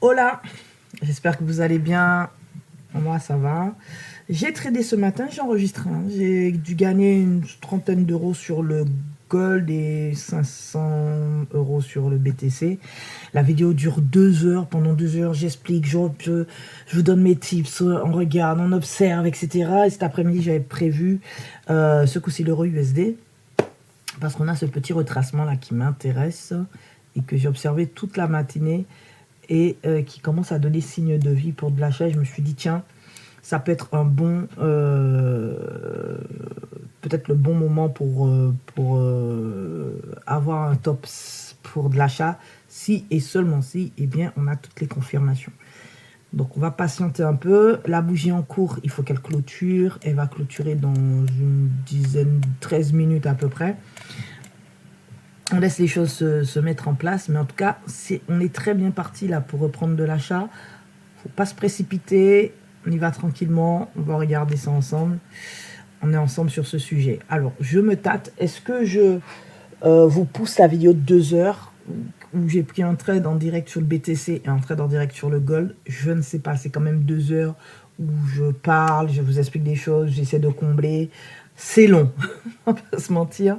Hola, j'espère que vous allez bien. Moi, ça va. J'ai tradé ce matin, j'ai enregistré. J'ai dû gagner une trentaine d'euros sur le Gold et 500 euros sur le BTC. La vidéo dure 2 heures. Pendant 2 heures, j'explique, je vous donne mes tips, on regarde, on observe, etc. Et cet après-midi, j'avais prévu ce coup-ci l'euro USD. Parce qu'on a ce petit retracement là qui m'intéresse et que j'ai observé toute la matinée et qui commence à donner signe de vie pour de l'achat. Je me suis dit, tiens, ça peut être un bon, peut-être le bon moment pour avoir un top pour de l'achat, si et seulement si, eh bien, on a toutes les confirmations. Donc, on va patienter un peu. La bougie en cours, il faut qu'elle clôture. Elle va clôturer dans une dizaine, 13 minutes à peu près. On laisse les choses se mettre en place, mais en tout cas, on est très bien parti là pour reprendre de l'achat. Faut pas se précipiter, on y va tranquillement, on va regarder ça ensemble. On est ensemble sur ce sujet. Alors, je me tâte. Est-ce que je vous pousse la vidéo de 2 heures où j'ai pris un trade en direct sur le BTC et un trade en direct sur le Gold? Je ne sais pas, c'est quand même 2 heures où je parle, je vous explique des choses, j'essaie de combler. C'est long, on va pas se mentir.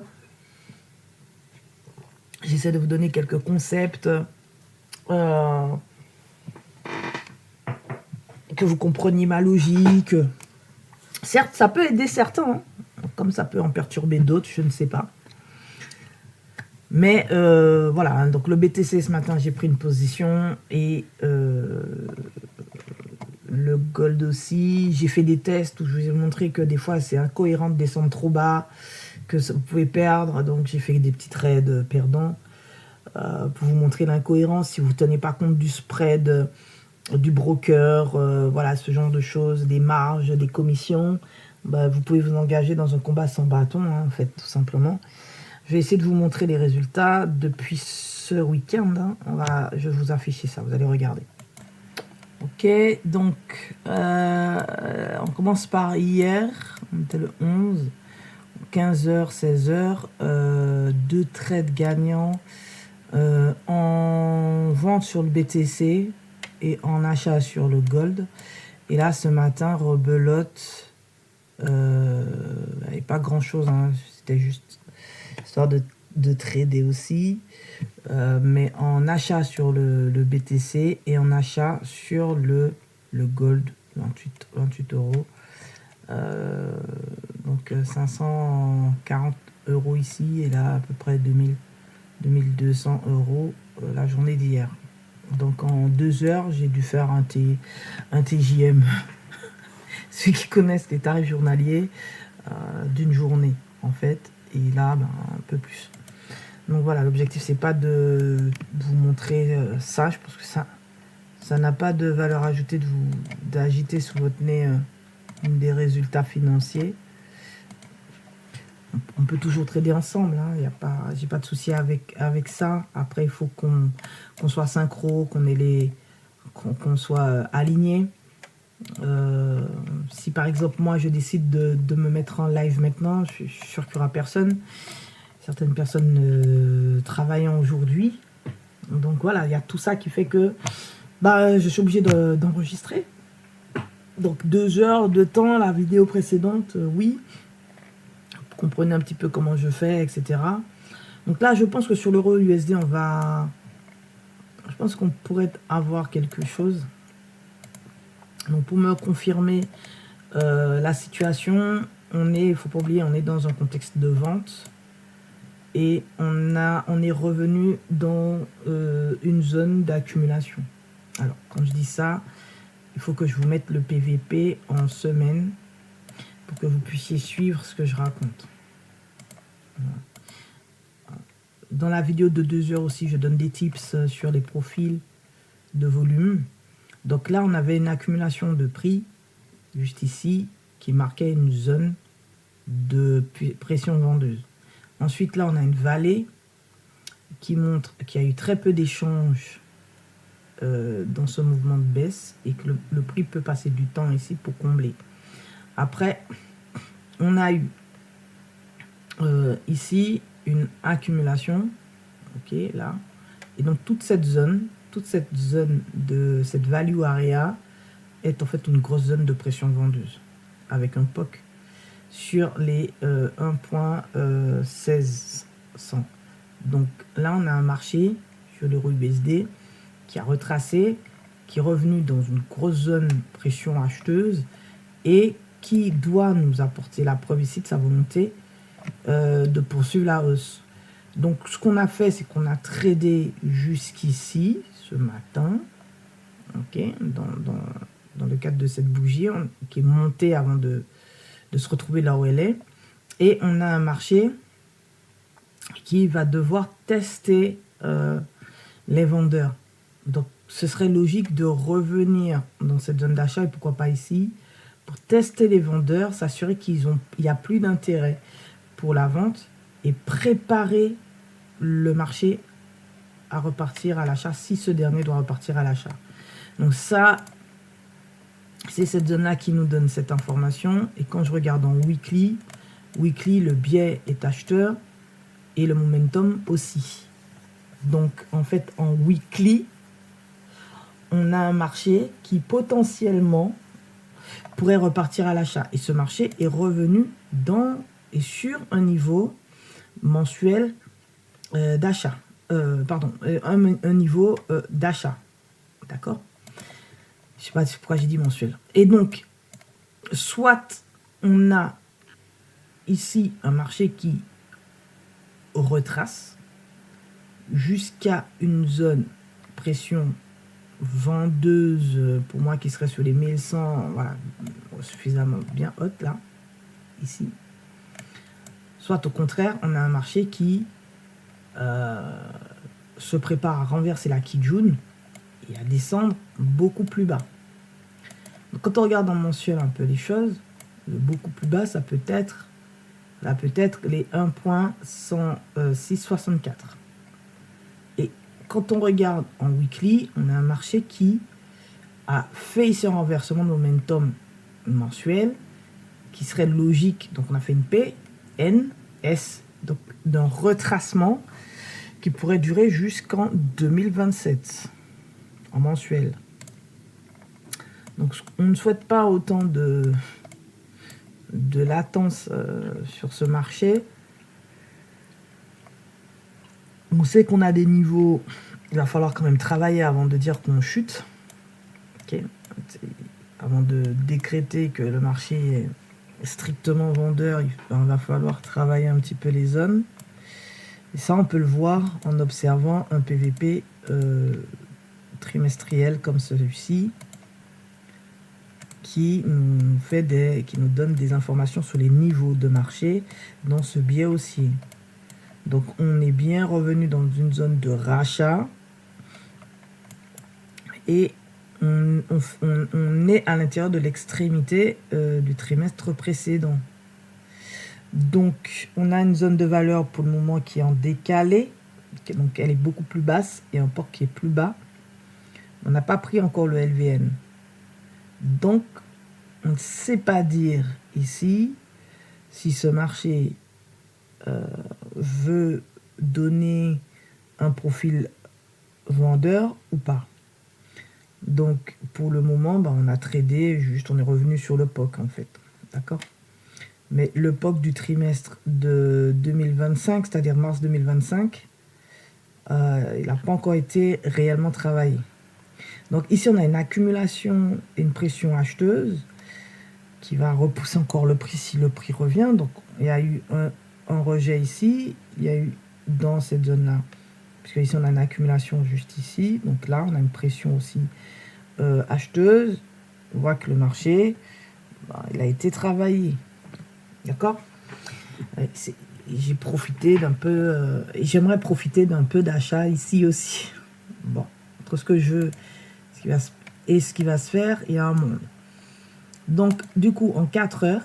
J'essaie de vous donner quelques concepts que vous compreniez ma logique. Certes, ça peut aider certains, hein, comme ça peut en perturber d'autres, je ne sais pas. Mais voilà, donc le BTC ce matin, j'ai pris une position et le Gold aussi. J'ai fait des tests où je vous ai montré que des fois c'est incohérent de descendre trop bas, que vous pouvez perdre. Donc j'ai fait des petits trades perdants pour vous montrer l'incohérence. Si vous ne tenez pas compte du spread, du broker, voilà, ce genre de choses, des marges, des commissions, bah, vous pouvez vous engager dans un combat sans bâton, hein, en fait, tout simplement. Je vais essayer de vous montrer les résultats depuis ce week-end. Hein. Je vais vous afficher ça, vous allez regarder. Ok, donc on commence par hier, on était le 11, 15h, 16h, 2 trades gagnants en vente sur le BTC et en achat sur le Gold. Et là, ce matin, rebelote, il n'y avait pas grand-chose, hein, c'était juste histoire de trader aussi. Mais en achat sur le BTC et en achat sur le Gold, 28 euros. Donc 540 euros ici et là à peu près 2200 euros la journée d'hier. Donc en 2 heures, j'ai dû faire un TJM. Ceux qui connaissent les tarifs journaliers d'une journée en fait. Et là, ben, un peu plus. Donc voilà, l'objectif c'est pas de vous montrer ça, je pense que ça n'a pas de valeur ajoutée d'agiter sous votre nez des résultats financiers. On peut toujours trader ensemble, hein, j'ai pas de souci avec ça. Après il faut qu'on soit synchro, qu'on soit aligné. Si par exemple moi je décide de me mettre en live maintenant, je suis sûr qu'il n'y aura personne. Certaines personnes travaillant aujourd'hui. Donc voilà, il y a tout ça qui fait que bah, je suis obligé d'enregistrer. Donc 2 heures de temps, la vidéo précédente, oui. Vous comprenez un petit peu comment je fais, etc. Donc là, je pense que sur l'euro USD, je pense qu'on pourrait avoir quelque chose. Donc pour me confirmer la situation, il faut pas oublier, on est dans un contexte de vente. Et on est revenu dans une zone d'accumulation. Alors, quand je dis ça, il faut que je vous mette le PVP en semaine pour que vous puissiez suivre ce que je raconte. Voilà. Dans la vidéo de 2 heures aussi, je donne des tips sur les profils de volume. Donc là, on avait une accumulation de prix, juste ici, qui marquait une zone de pression vendeuse. Ensuite, là, on a une vallée qui montre qu'il y a eu très peu d'échanges dans ce mouvement de baisse et que le prix peut passer du temps ici pour combler. Après, on a eu ici une accumulation, ok, là, et donc toute cette zone toute cette zone de cette value area est en fait une grosse zone de pression vendeuse avec un POC sur les 1.1600. Donc là, on a un marché sur l'euro USD qui a retracé, qui est revenu dans une grosse zone pression acheteuse et qui doit nous apporter la preuve ici de sa volonté de poursuivre la hausse. Donc ce qu'on a fait, c'est qu'on a tradé jusqu'ici ce matin, ok, dans le cadre de cette bougie qui est montée avant de se retrouver là où elle est, et on a un marché qui va devoir tester les vendeurs. Donc ce serait logique de revenir dans cette zone d'achat, et pourquoi pas ici, pour tester les vendeurs, s'assurer qu'il n'y a plus d'intérêt pour la vente et préparer le marché à repartir à l'achat si ce dernier doit repartir à l'achat. Donc ça, c'est cette zone-là qui nous donne cette information. Et quand je regarde en weekly, le biais est acheteur et le momentum aussi. Donc en fait, en weekly, on a un marché qui potentiellement pourrait repartir à l'achat. Et ce marché est revenu sur un niveau mensuel d'achat. Un niveau d'achat. D'accord? Je ne sais pas pourquoi j'ai dit mensuel. Et donc, soit on a ici un marché qui retrace jusqu'à une zone pression vendeuse, pour moi, qui serait sur les 1100, voilà, suffisamment bien haute, là, ici. Soit au contraire, on a un marché qui se prépare à renverser la Kijun et à descendre beaucoup plus bas. Donc, quand on regarde en mensuel un peu les choses, le beaucoup plus bas, ça peut être les 1.664. Et quand on regarde en weekly, on a un marché qui a fait ici un renversement de momentum mensuel qui serait logique. Donc on a fait une P, N, S, donc d'un retracement qui pourrait durer jusqu'en 2027 en mensuel. Donc on ne souhaite pas autant de latence sur ce marché. On sait qu'on a des niveaux, il va falloir quand même travailler avant de dire qu'on chute. Okay. Avant de décréter que le marché est strictement vendeur, il va falloir travailler un petit peu les zones. Et ça, on peut le voir en observant un PVP trimestriel comme celui-ci, qui nous donne des informations sur les niveaux de marché dans ce biais haussier. Donc on est bien revenu dans une zone de rachat et on est à l'intérieur de l'extrémité du trimestre précédent. Donc on a une zone de valeur pour le moment qui est en décalé, donc elle est beaucoup plus basse, et un port qui est plus bas. On n'a pas pris encore le LVN. Donc on ne sait pas dire ici si ce marché veut donner un profil vendeur ou pas. Donc pour le moment, on a tradé, juste on est revenu sur le POC en fait. D'accord? Mais le POC du trimestre de 2025, c'est-à-dire mars 2025, il n'a pas encore été réellement travaillé. Donc ici on a une accumulation et une pression acheteuse qui va repousser encore le prix si le prix revient. Donc il y a eu un rejet ici, il y a eu dans cette zone là, puisque ici on a une accumulation juste ici, donc là on a une pression aussi acheteuse. On voit que le marché il a été travaillé, d'accord. J'ai profité d'un peu j'aimerais profiter d'un peu d'achat ici aussi. Bon, entre ce que je veux et ce qui va se faire, il y a un monde. Donc du coup en 4 heures,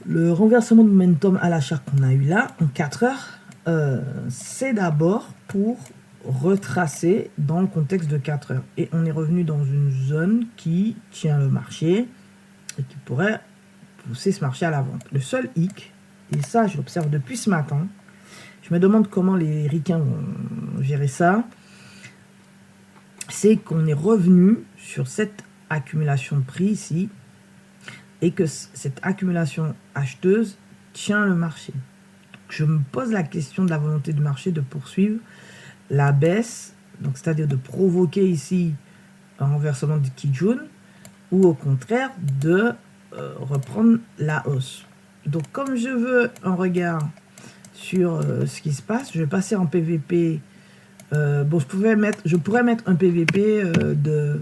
le renversement de momentum à l'achat qu'on a eu là, en 4 heures, c'est d'abord pour retracer dans le contexte de 4 heures. Et on est revenu dans une zone qui tient le marché et qui pourrait pousser ce marché à la vente. Le seul hic, et ça je l'observe depuis ce matin, Je me demande comment les ricains vont gérer ça. C'est qu'on est revenu sur cette accumulation de prix ici et que cette accumulation acheteuse tient le marché. Je me pose la question de la volonté du marché de poursuivre la baisse, donc c'est-à-dire de provoquer ici un renversement du Kijun ou au contraire de reprendre la hausse. Donc comme je veux un regard sur ce qui se passe, je vais passer en PVP. Bon, je pourrais mettre un PVP de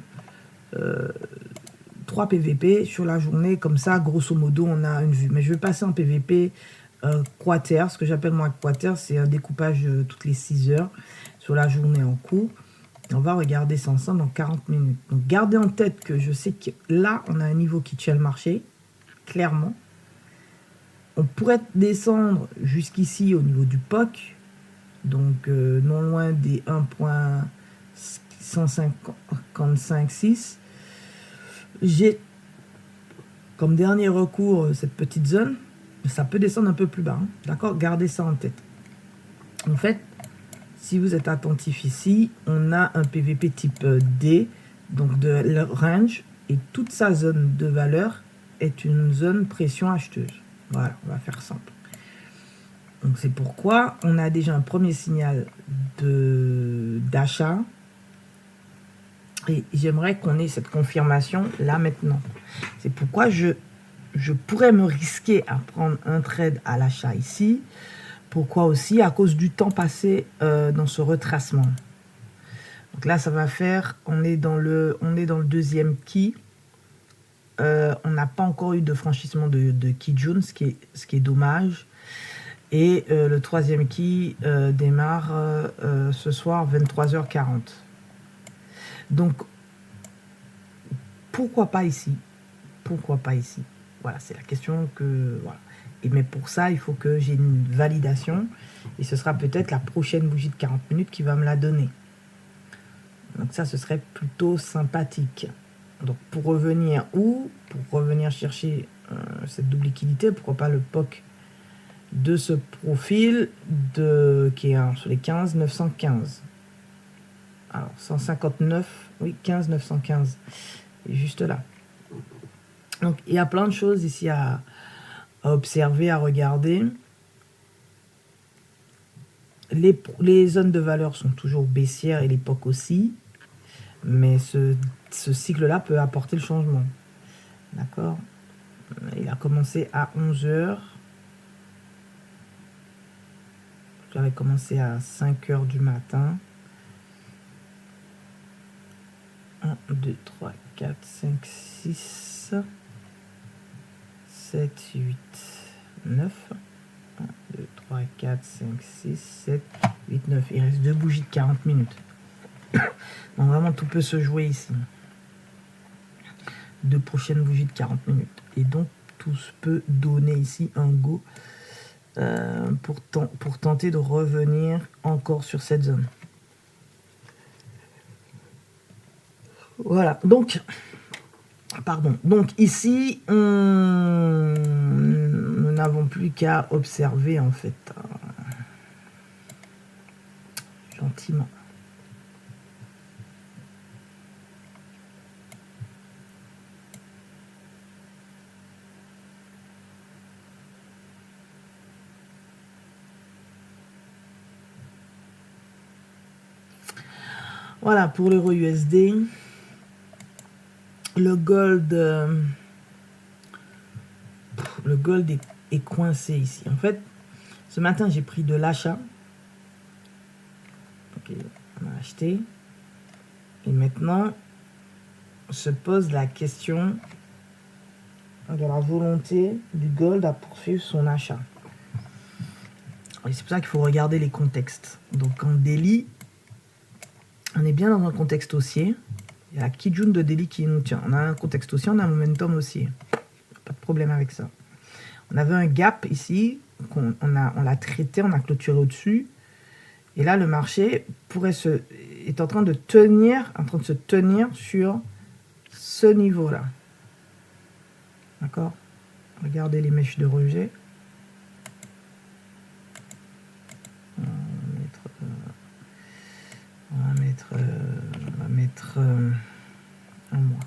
3 PVP sur la journée, comme ça, grosso modo, on a une vue. Mais je vais passer en PVP quater, ce que j'appelle moi quater, c'est un découpage toutes les 6 heures sur la journée en cours. On va regarder ça ensemble en 40 minutes. Donc, gardez en tête que je sais que là, on a un niveau qui tient le marché, clairement. On pourrait descendre jusqu'ici au niveau du POC, donc non loin des 1.155.6. J'ai comme dernier recours cette petite zone. Ça peut descendre un peu plus bas. Hein. D'accord? Gardez ça en tête. En fait, si vous êtes attentif ici, on a un PVP type D, donc de range, et toute sa zone de valeur est une zone pression acheteuse. Voilà, on va faire simple. Donc c'est pourquoi on a déjà un premier signal d'achat. Et j'aimerais qu'on ait cette confirmation là maintenant. C'est pourquoi je pourrais me risquer à prendre un trade à l'achat ici. Pourquoi aussi? À cause du temps passé dans ce retracement. Donc là, ça va faire, on est dans le deuxième key. On n'a pas encore eu de franchissement de Kijun, ce qui est dommage. Et le troisième key démarre ce soir 23h40. Donc, pourquoi pas ici? Pourquoi pas ici? Voilà, c'est la question que... Voilà. Mais pour ça, il faut que j'ai une validation. Et ce sera peut-être la prochaine bougie de 40 minutes qui va me la donner. Donc ça, ce serait plutôt sympathique. Donc pour revenir où? Pour revenir chercher cette double liquidité, pourquoi pas le POC de ce profil qui est sur les 15 915. Alors 159, oui, 15 915. Et juste là. Donc il y a plein de choses ici à observer, à regarder. Les zones de valeur sont toujours baissières et l'époque aussi. Mais ce cycle-là peut apporter le changement. D'accord? Il a commencé à 11h. J'avais commencé à 5h du matin. 1, 2, 3, 4, 5, 6, 7, 8, 9. 1, 2, 3, 4, 5, 6, 7, 8, 9. Il reste 2 bougies de 40 minutes. Donc vraiment, tout peut se jouer ici. 2 prochaines bougies de 40 minutes. Et donc, tout peut donner ici un go pour tenter de revenir encore sur cette zone. Voilà, donc, pardon. Donc ici, nous n'avons plus qu'à observer en fait, gentiment. Voilà pour l'euro USD. Le gold est coincé ici. En fait, ce matin, j'ai pris de l'achat. Ok, on a acheté. Et maintenant, se pose la question de la volonté du gold à poursuivre son achat. Et c'est pour ça qu'il faut regarder les contextes. Donc en daily, on est bien dans un contexte haussier. Il y a la Kijun de Delhi qui nous tient. On a un contexte haussier, on a un momentum haussier. Pas de problème avec ça. On avait un gap ici, on l'a traité, on a clôturé au-dessus. Et là, le marché est en train de se tenir sur ce niveau-là. D'accord? Regardez les mèches de rejet. mettre un mois.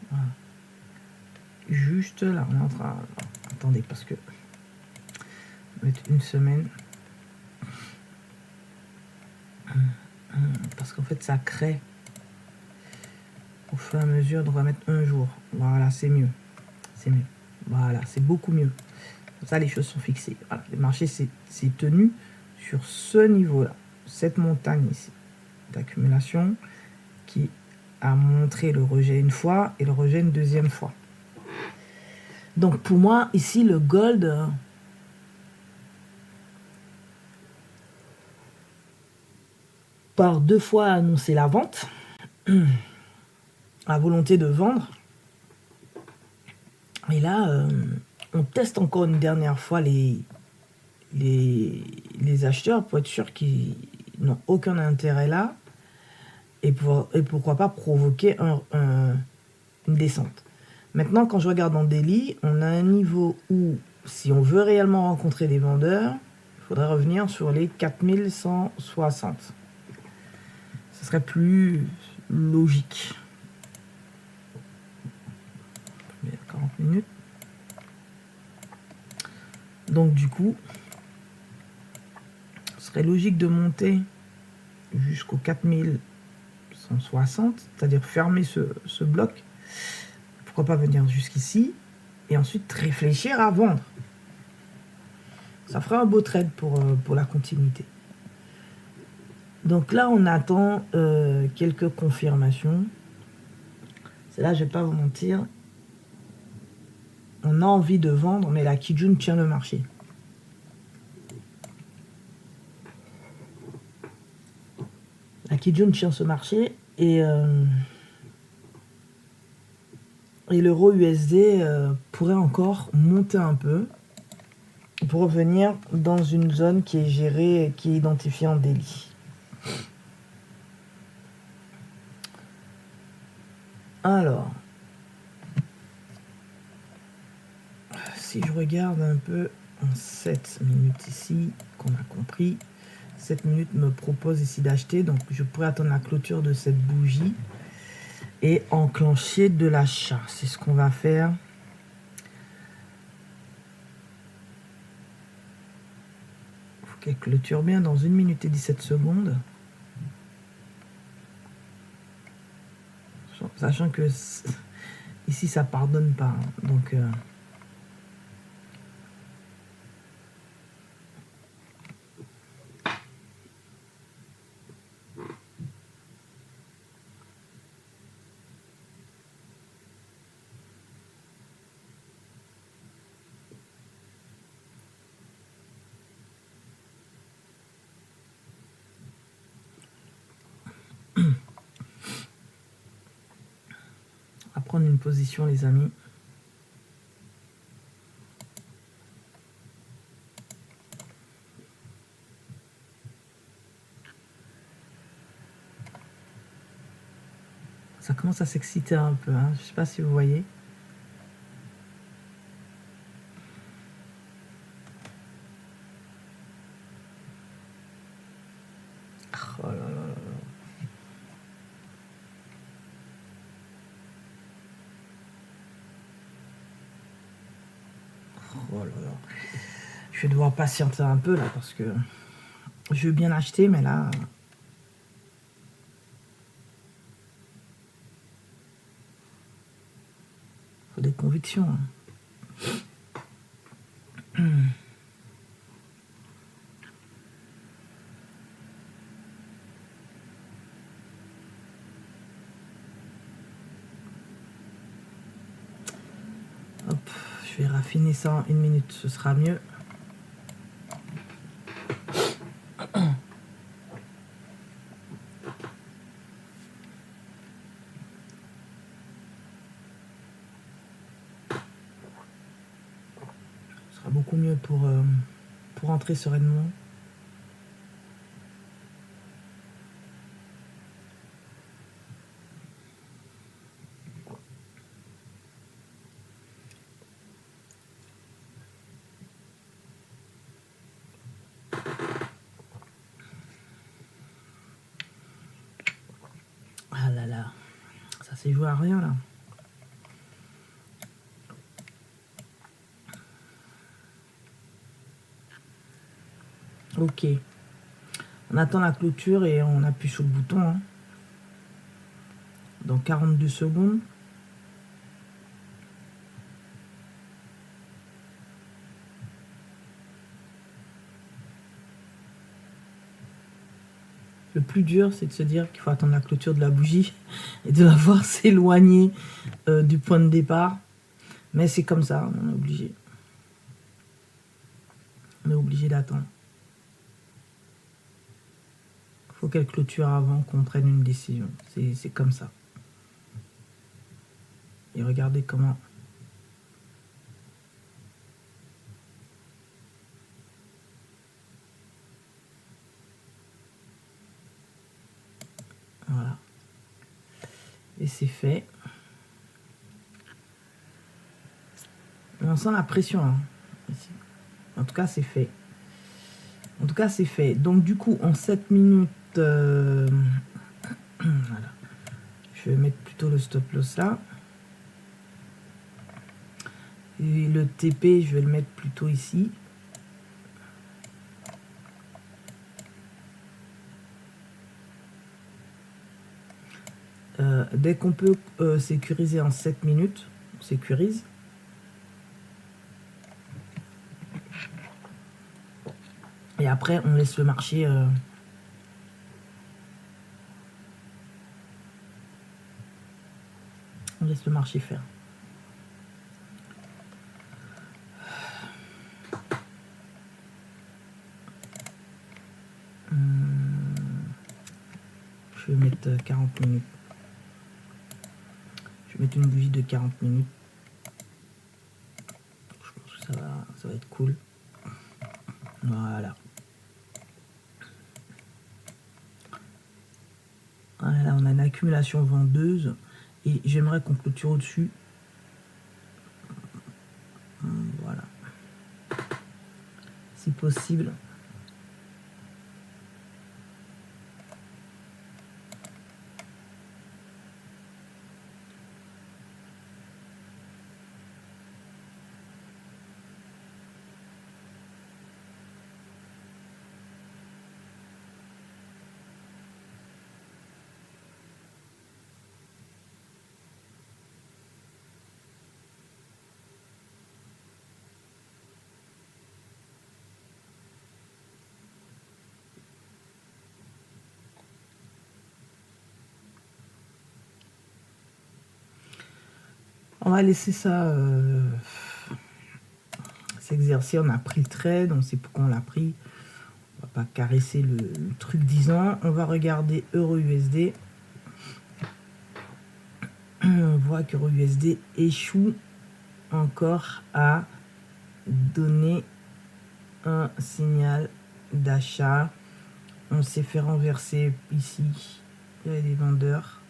Voilà. Juste là, on est en train... Attendez, parce que... On va mettre une semaine. Parce qu'en fait, ça crée... Au fur et à mesure, donc on va mettre un jour. Voilà, c'est mieux. C'est mieux. Voilà, c'est beaucoup mieux. Comme ça, les choses sont fixées. Voilà, le marché s'est tenu sur ce niveau-là. Cette montagne ici d'accumulation qui a montré le rejet une fois et le rejet une deuxième fois. Donc pour moi, ici, le gold... par deux fois annoncé la vente, la volonté de vendre. Et là, on teste encore une dernière fois les acheteurs pour être sûr qu'ils n'ont aucun intérêt là et pourquoi pas provoquer une descente. Maintenant, quand je regarde en daily, on a un niveau où, si on veut réellement rencontrer des vendeurs, il faudrait revenir sur les 4160. Ce serait plus logique. 40 minutes. Donc du coup, ce serait logique de monter jusqu'au 4160, c'est-à-dire fermer ce bloc. Pourquoi pas venir jusqu'ici et ensuite réfléchir à vendre. Ça ferait un beau trade pour la continuité. Donc là, on attend quelques confirmations. C'est là, je vais pas vous mentir. On a envie de vendre, mais la Kijun tient le marché. La Kijun tient ce marché et l'euro USD pourrait encore monter un peu pour revenir dans une zone qui est gérée, qui est identifiée en daily. Alors, si je regarde un peu en 7 minutes ici, qu'on a compris, 7 minutes me propose ici d'acheter, donc je pourrais attendre la clôture de cette bougie et enclencher de l'achat. C'est ce qu'on va faire. Il faut qu'elle clôture bien dans 1 minute et 17 secondes. Sachant que ici ça pardonne pas, donc à prendre une position, les amis. Ça commence à s'exciter un peu, hein. Je sais pas si vous voyez. Oh là là là là. Oh là là. Je vais devoir patienter un peu là parce que je veux bien acheter, mais là... faut des convictions. Hop, je vais raffiner ça en 1 minute, ce sera mieux. Ce sera beaucoup mieux pour entrer sereinement. C'est joué à rien là. Ok. On attend la clôture et on appuie sur le bouton. Hein. Dans 42 secondes. Le plus dur, c'est de se dire qu'il faut attendre la clôture de la bougie et de la voir s'éloigner du point de départ. Mais c'est comme ça, on est obligé. On est obligé d'attendre. Il faut qu'elle clôture avant qu'on prenne une décision. C'est comme ça. Et regardez comment... Voilà. Et c'est fait. On sent la pression. Hein, ici. En tout cas, c'est fait. En tout cas, c'est fait. Donc, du coup, en 7 minutes... voilà. Je vais mettre plutôt le stop loss là. Et le TP, je vais le mettre plutôt ici. Dès qu'on peut sécuriser en 7 minutes, on sécurise. Et après, on laisse le marché... on laisse le marché faire. Je vais mettre 40 minutes. Je vais mettre une bougie de 40 minutes. Je pense que ça va être cool. Voilà. Voilà, on a une accumulation vendeuse. Et j'aimerais qu'on clôture au-dessus. Voilà. Si possible. On va laisser ça s'exercer. On a pris le trade, on sait pourquoi on l'a pris. On va pas caresser le truc 10 ans. On va regarder Euro-USD. On voit qu'Euro-USD échoue encore à donner un signal d'achat. On s'est fait renverser ici. Il y a des vendeurs.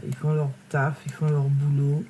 Ils font leur taf, ils font leur boulot.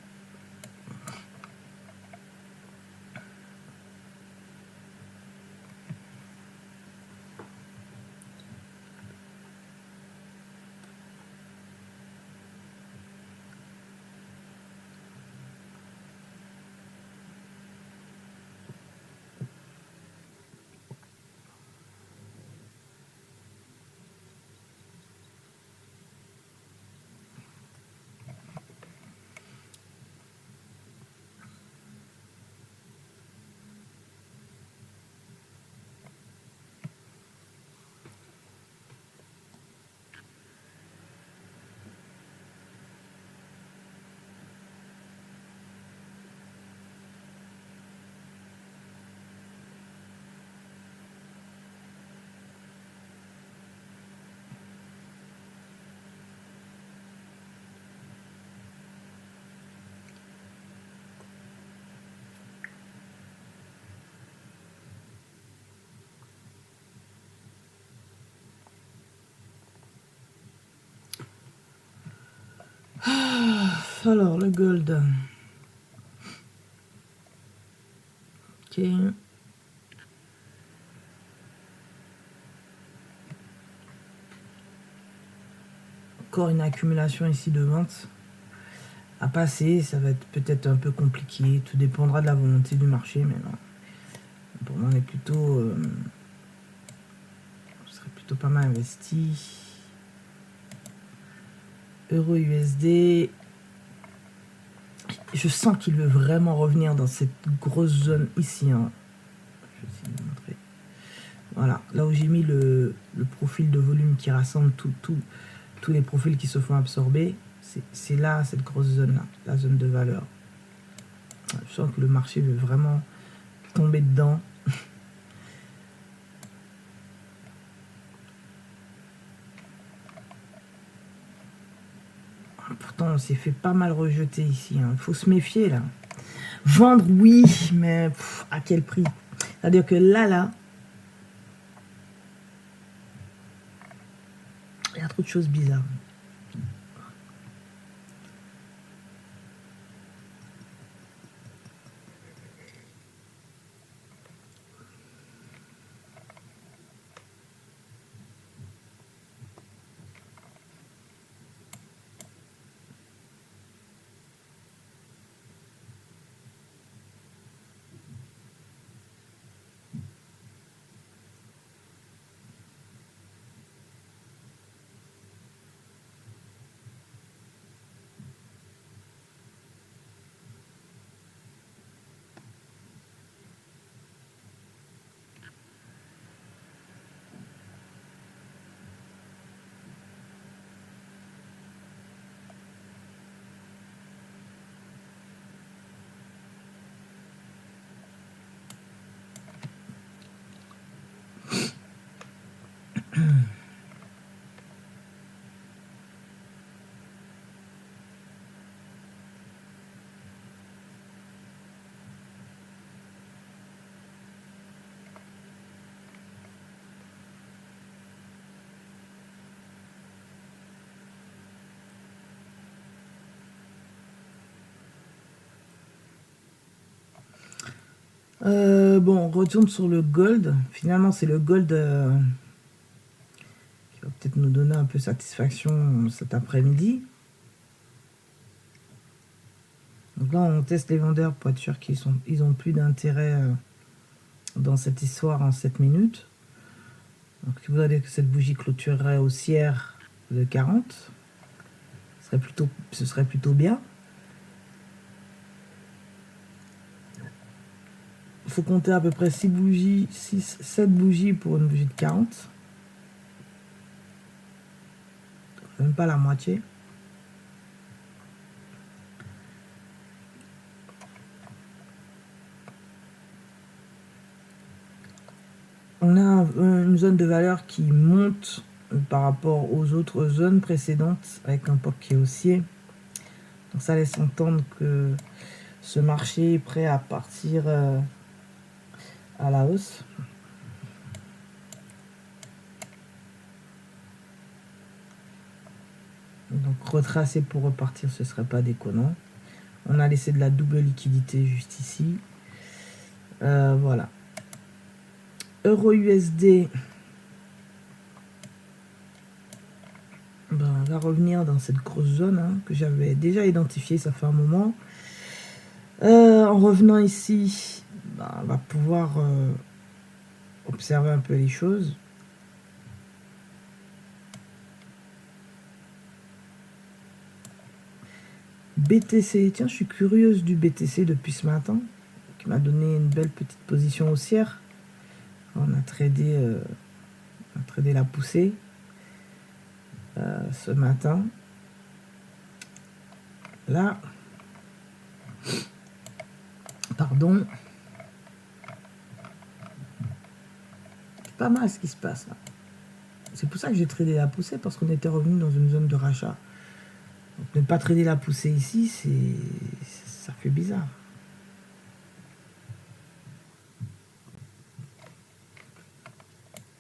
Alors, le gold. Ok. encore une accumulation ici de ventes à passer. Ça va être peut-être un peu compliqué. Tout dépendra de la volonté du marché. Mais non. Pour moi, on est plutôt... je serais plutôt pas mal investi. Euro USD. Je sens qu'il veut vraiment revenir dans cette grosse zone ici. Hein. Je vais essayer de vous montrer. Voilà, là où j'ai mis le profil de volume qui rassemble tous les profils qui se font absorber, c'est là, cette grosse zone-là, la zone de valeur. Je sens que le marché veut vraiment tomber dedans. Pourtant, on s'est fait pas mal rejeter ici. Il faut se méfier, là. Vendre, oui, mais à quel prix? C'est-à-dire que là, il y a trop de choses bizarres. Bon, on retourne sur le gold. Finalement, c'est le gold qui va peut-être nous donner un peu satisfaction cet après-midi. Donc là, on teste les vendeurs pour être sûr qu'ils ont plus d'intérêt dans cette histoire en 7 minutes. Donc, si vous avez que cette bougie clôturerait haussière de 40, ce serait plutôt bien. Il faut compter à peu près 7 bougies pour une bougie de 40. Même pas la moitié. On a une zone de valeur qui monte par rapport aux autres zones précédentes avec un POC qui est haussier. Donc ça laisse entendre que ce marché est prêt à partir à la hausse. Donc retracer pour repartir, ce serait pas déconnant. On a laissé de la double liquidité juste ici. Voilà. Euro USD. Ben, on va revenir dans cette grosse zone hein, que j'avais déjà identifiée, ça fait un moment. En revenant ici, ben, on va pouvoir observer un peu les choses. BTC, tiens, je suis curieuse du BTC depuis ce matin, qui m'a donné une belle petite position haussière. On a tradé la poussée ce matin. Là, pardon, c'est pas mal ce qui se passe là. C'est pour ça que j'ai tradé la poussée, parce qu'on était revenu dans une zone de rachat. Donc, ne pas trader la poussée ici, ça fait bizarre.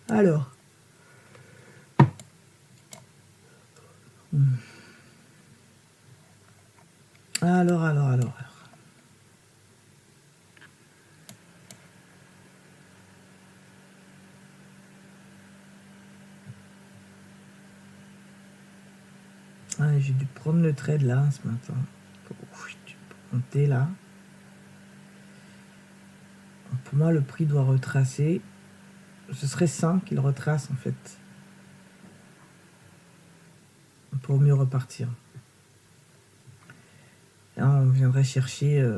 Alors. Alors. Ouais, j'ai dû prendre le trade là ce matin. Monter là. Pour moi, le prix doit retracer. Ce serait sain qu'il retrace en fait. Pour mieux repartir. Là, on viendrait chercher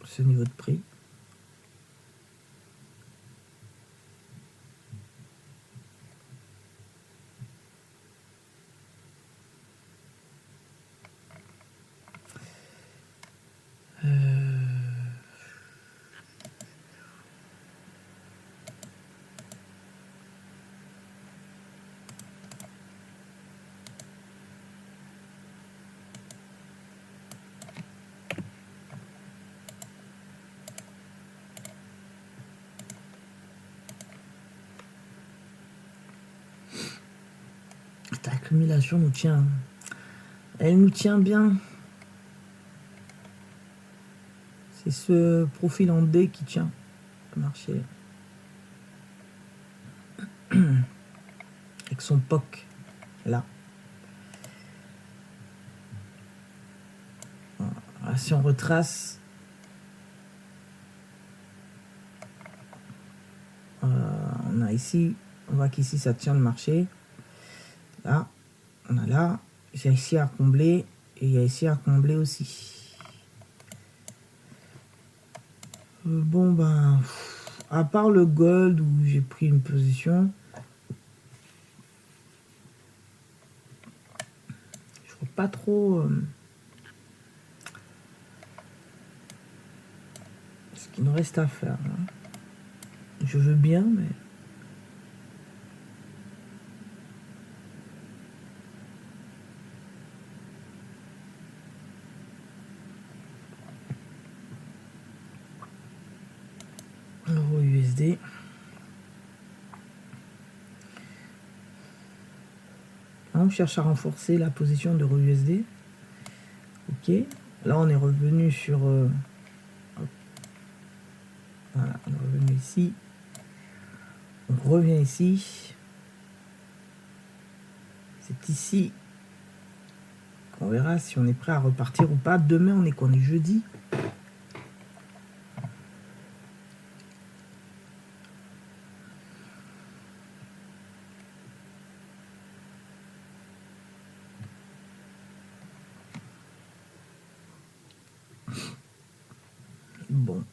ce niveau de prix. Cette accumulation nous tient. Elle nous tient bien. C'est ce profil en D qui tient le marché. Avec son POC là. Voilà, si on retrace, on a ici, on voit qu'ici ça tient le marché. Là, on a là, j'ai ici à combler et il y a ici à combler aussi. Bon ben, à part le gold où j'ai pris une position, je vois pas trop ce qu'il nous reste à faire. Là. Je veux bien, mais... Euro USD. On cherche à renforcer la position d'euro USD. Ok. Là, on est revenu sur... voilà, on est revenu ici. On revient ici. C'est ici qu'on verra si on est prêt à repartir ou pas. Demain, on est jeudi. Bon.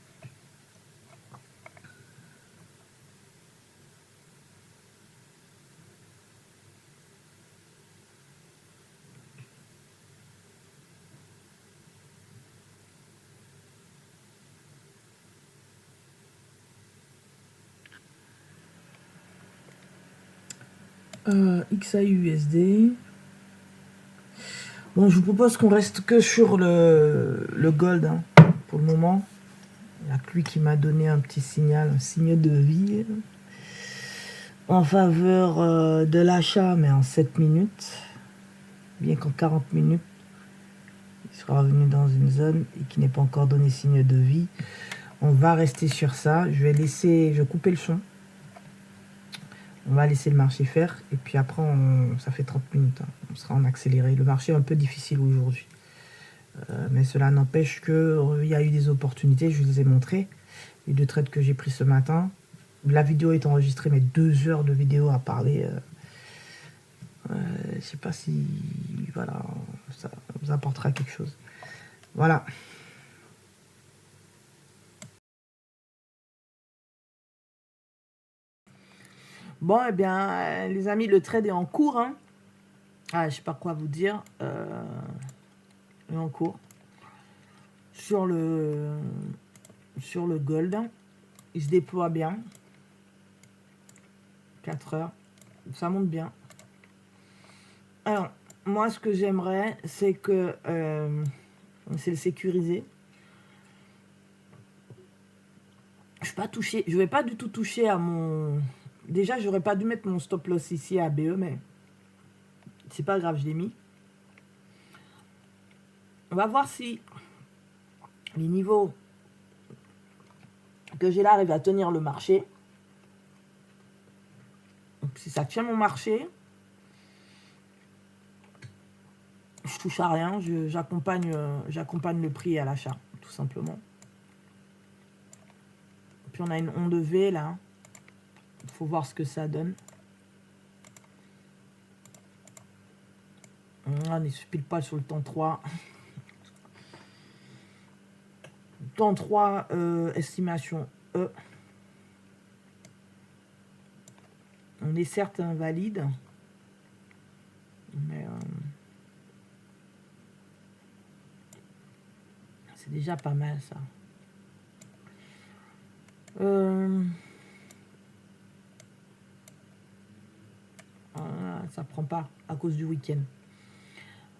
XAUUSD. Bon, je vous propose qu'on reste que sur le gold hein, pour le moment. Il n'y a que lui qui m'a donné un petit signal, un signe de vie en faveur de l'achat, mais en 7 minutes. Bien qu'en 40 minutes, il sera revenu dans une zone et qui n'est pas encore donné signe de vie. On va rester sur ça. Je vais couper le son. On va laisser le marché faire. Et puis après, ça fait 30 minutes. Hein. On sera en accéléré. Le marché est un peu difficile aujourd'hui. Mais cela n'empêche qu'il y a eu des opportunités. Je vous ai montré les 2 trades que j'ai pris ce matin. La vidéo est enregistrée, mais 2 heures de vidéo à parler. Je sais pas si voilà, ça vous apportera quelque chose. Voilà. Bon, eh bien, les amis, le trade est en cours. Hein. Ah, je sais pas quoi vous dire. Il est en cours. Sur le gold, il se déploie bien. 4 heures. Ça monte bien. Alors, moi, ce que j'aimerais, c'est que... c'est le sécuriser. Je vais pas du tout toucher à mon... Déjà, j'aurais pas dû mettre mon stop loss ici à BE, mais c'est pas grave, je l'ai mis. On va voir si les niveaux que j'ai là arrivent à tenir le marché. Donc, si ça tient mon marché, Je touche à rien, j'accompagne le prix à l'achat, tout simplement. Puis on a une onde V là. Il faut voir ce que ça donne. On n'est pile pas sur le temps 3. Temps 3, estimation E. On est certes invalide. Mais c'est déjà pas mal ça. Ça prend pas à cause du week-end.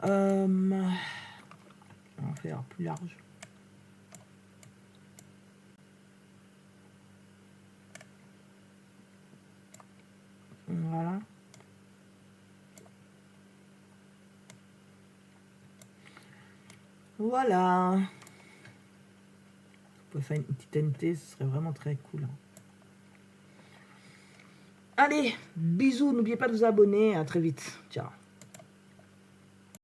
On va faire plus large. Voilà. Voilà. Vous pouvez faire une petite NT, ce serait vraiment très cool. Allez, bisous, n'oubliez pas de vous abonner, à très vite. Ciao.